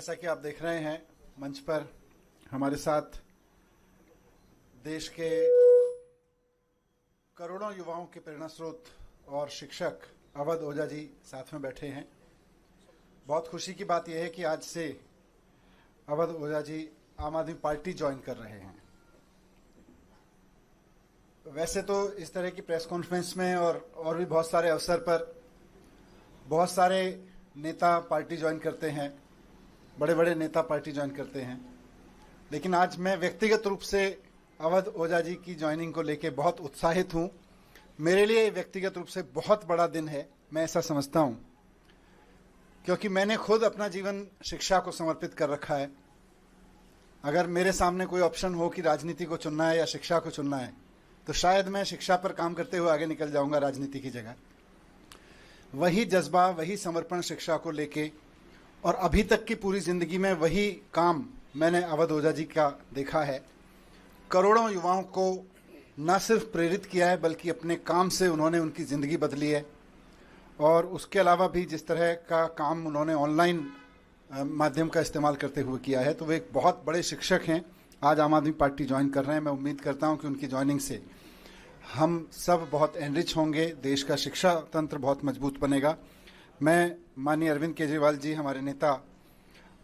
जैसा कि आप देख रहे हैं मंच पर हमारे साथ देश के करोड़ों युवाओं के प्रेरणा स्रोत और शिक्षक अवध ओझा जी साथ में बैठे हैं। बहुत खुशी की बात यह है कि आज से अवध ओझा जी आम आदमी पार्टी ज्वाइन कर रहे हैं। वैसे तो इस तरह की प्रेस कॉन्फ्रेंस में और भी बहुत सारे अवसर पर बहुत सारे नेता पार्टी ज्वाइन करते हैं, बड़े बड़े नेता पार्टी ज्वाइन करते हैं, लेकिन आज मैं व्यक्तिगत रूप से अवध ओझा जी की ज्वाइनिंग को लेकर बहुत उत्साहित हूं। मेरे लिए व्यक्तिगत रूप से बहुत बड़ा दिन है, मैं ऐसा समझता हूं, क्योंकि मैंने खुद अपना जीवन शिक्षा को समर्पित कर रखा है। अगर मेरे सामने कोई ऑप्शन हो कि राजनीति को चुनना है या शिक्षा को चुनना है, तो शायद मैं शिक्षा पर काम करते हुए आगे निकल जाऊंगा राजनीति की जगह। वही जज्बा, वही समर्पण शिक्षा को लेके और अभी तक की पूरी जिंदगी में वही काम मैंने अवध ओझा जी का देखा है। करोड़ों युवाओं को न सिर्फ प्रेरित किया है, बल्कि अपने काम से उन्होंने उनकी ज़िंदगी बदली है। और उसके अलावा भी जिस तरह का काम उन्होंने ऑनलाइन माध्यम का इस्तेमाल करते हुए किया है, तो वे एक बहुत बड़े शिक्षक हैं। आज आम आदमी पार्टी ज्वाइन कर रहे हैं। मैं उम्मीद करता हूं कि उनकी ज्वाइनिंग से हम सब बहुत एनरिच होंगे, देश का शिक्षा तंत्र बहुत मजबूत बनेगा। मैं माननीय अरविंद केजरीवाल जी, हमारे नेता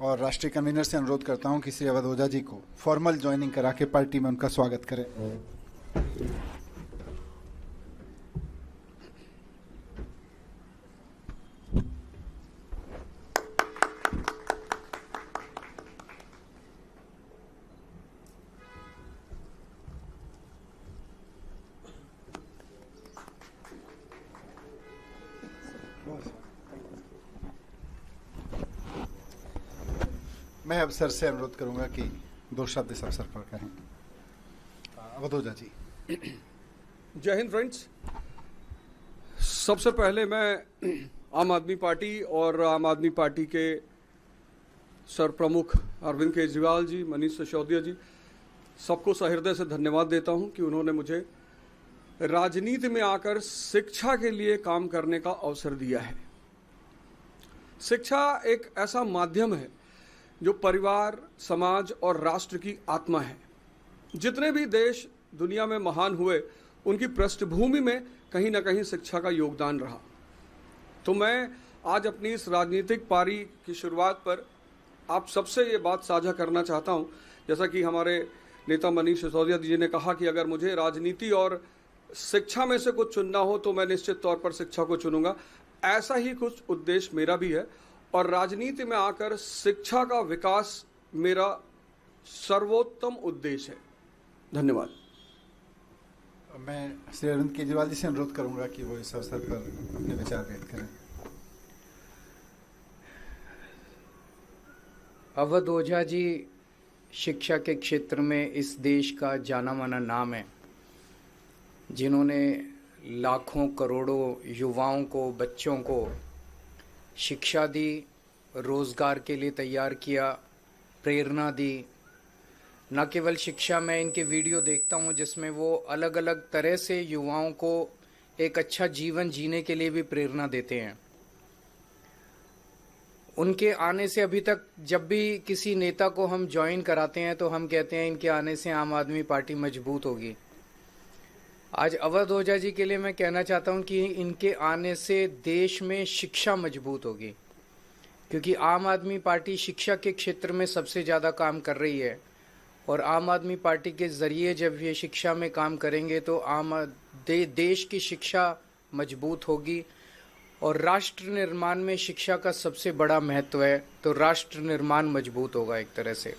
और राष्ट्रीय कन्वीनर से अनुरोध करता हूं कि श्री अवध ओझा जी को फॉर्मल ज्वाइनिंग करा के पार्टी में उनका स्वागत करें। मैं अब सर से अनुरोध करूंगा कि 2 शब्द इस अवसर पर कहें। अवध ओझा जी। जय हिंद फ्रेंड्स। सबसे पहले मैं आम आदमी पार्टी और आम आदमी पार्टी के सर प्रमुख अरविंद केजरीवाल जी, मनीष सिसोदिया जी, सबको सहृदय से धन्यवाद देता हूं कि उन्होंने मुझे राजनीति में आकर शिक्षा के लिए काम करने का अवसर दिया है। शिक्षा एक ऐसा माध्यम है जो परिवार, समाज और राष्ट्र की आत्मा है। जितने भी देश दुनिया में महान हुए, उनकी पृष्ठभूमि में कहीं ना कहीं शिक्षा का योगदान रहा। तो मैं आज अपनी इस राजनीतिक पारी की शुरुआत पर आप सबसे ये बात साझा करना चाहता हूँ, जैसा कि हमारे नेता मनीष सिसोदिया जी ने कहा कि अगर मुझे राजनीति और शिक्षा में से कुछ चुनना हो तो मैं निश्चित तौर पर शिक्षा को चुनूंगा। ऐसा ही कुछ उद्देश्य मेरा भी है और राजनीति में आकर शिक्षा का विकास मेरा सर्वोत्तम उद्देश्य है। धन्यवाद। मैं श्री अरविंद केजरीवाल जी से अनुरोध करूंगा कि वो इस अवसर पर अपने विचार व्यक्त करें। अवध ओझा जी शिक्षा के क्षेत्र में इस देश का जाना माना नाम है, जिन्होंने लाखों करोड़ों युवाओं को, बच्चों को शिक्षा दी, रोजगार के लिए तैयार किया, प्रेरणा दी। न केवल शिक्षा, मैं इनके वीडियो देखता हूँ जिसमें वो अलग अलग तरह से युवाओं को एक अच्छा जीवन जीने के लिए भी प्रेरणा देते हैं। उनके आने से अभी तक जब भी किसी नेता को हम ज्वाइन कराते हैं तो हम कहते हैं इनके आने से आम आदमी पार्टी मजबूत होगी। आज अवध ओझा जी के लिए मैं कहना चाहता हूं कि इनके आने से देश में शिक्षा मजबूत होगी, क्योंकि आम आदमी पार्टी शिक्षा के क्षेत्र में सबसे ज़्यादा काम कर रही है। और आम आदमी पार्टी के ज़रिए जब ये शिक्षा में काम करेंगे तो देश की शिक्षा मजबूत होगी। और राष्ट्र निर्माण में शिक्षा का सबसे बड़ा महत्व है, तो राष्ट्र निर्माण मजबूत होगा एक तरह से।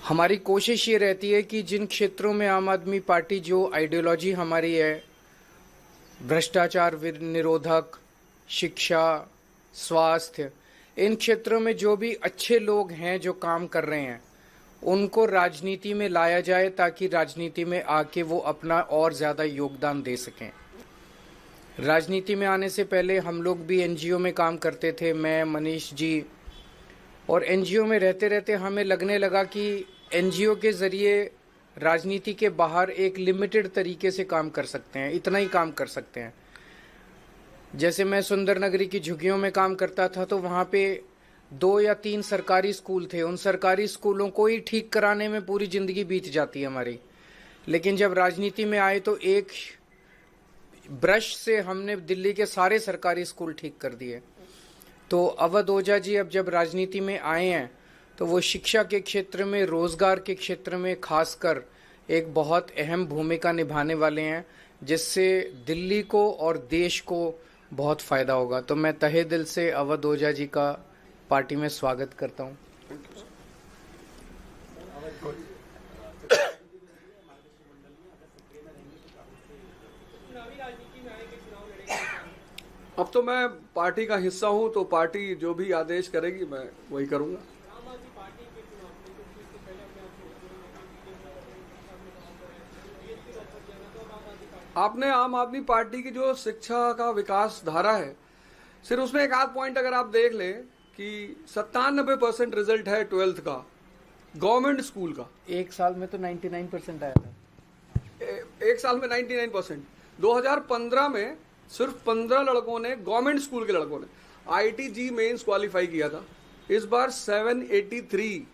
हमारी कोशिश ये रहती है कि जिन क्षेत्रों में आम आदमी पार्टी, जो आइडियोलॉजी हमारी है, भ्रष्टाचार निरोधक, शिक्षा, स्वास्थ्य, इन क्षेत्रों में जो भी अच्छे लोग हैं जो काम कर रहे हैं, उनको राजनीति में लाया जाए ताकि राजनीति में आके वो अपना और ज़्यादा योगदान दे सकें। राजनीति में आने से पहले हम लोग भी एनजीओ में काम करते थे, मैं, मनीष जी, और एनजीओ में रहते रहते हमें लगने लगा कि एनजीओ के ज़रिए राजनीति के बाहर एक लिमिटेड तरीके से काम कर सकते हैं, इतना ही काम कर सकते हैं। जैसे मैं सुंदर नगरी की झुग्गियों में काम करता था तो वहाँ पे 2 या 3 सरकारी स्कूल थे, उन सरकारी स्कूलों को ही ठीक कराने में पूरी जिंदगी बीत जाती है हमारी। लेकिन जब राजनीति में आए तो एक ब्रश से हमने दिल्ली के सारे सरकारी स्कूल ठीक कर दिए। तो अवध ओझा जी अब जब राजनीति में आए हैं तो वो शिक्षा के क्षेत्र में, रोजगार के क्षेत्र में खासकर एक बहुत अहम भूमिका निभाने वाले हैं, जिससे दिल्ली को और देश को बहुत फायदा होगा। तो मैं तहे दिल से अवध ओझा जी का पार्टी में स्वागत करता हूं। अब तो मैं पार्टी का हिस्सा हूं, तो पार्टी जो भी आदेश करेगी मैं वही करूंगा। आपने आम आदमी पार्टी की जो शिक्षा का विकास धारा है, सिर्फ उसमें एक आध पॉइंट अगर आप देख लें कि 97% रिजल्ट है 12th का गवर्नमेंट स्कूल का। एक साल में तो 99% आया था। एक साल में 99%। 2015 में सिर्फ 15 लड़कों ने, गवर्नमेंट स्कूल के लड़कों ने IIT-JEE मेंस क्वालिफाई किया था। इस बार 783।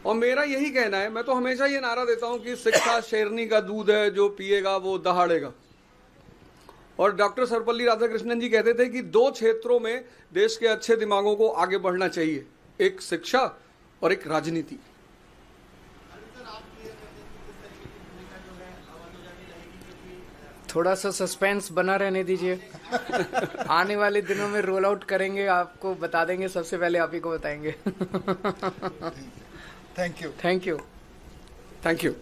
और मेरा यही कहना है, मैं तो हमेशा ये नारा देता हूं कि शिक्षा शेरनी का दूध है, जो पिएगा वो दहाड़ेगा। और डॉक्टर सर्वपल्ली राधाकृष्णन जी कहते थे कि 2 क्षेत्रों में देश के अच्छे दिमागों को आगे बढ़ना चाहिए, एक शिक्षा और एक राजनीति। थोड़ा सा सस्पेंस बना रहने दीजिए। आने वाले दिनों में रोल आउट करेंगे, आपको बता देंगे, सबसे पहले आप ही को बताएंगे। Thank you. Thank you. Thank you.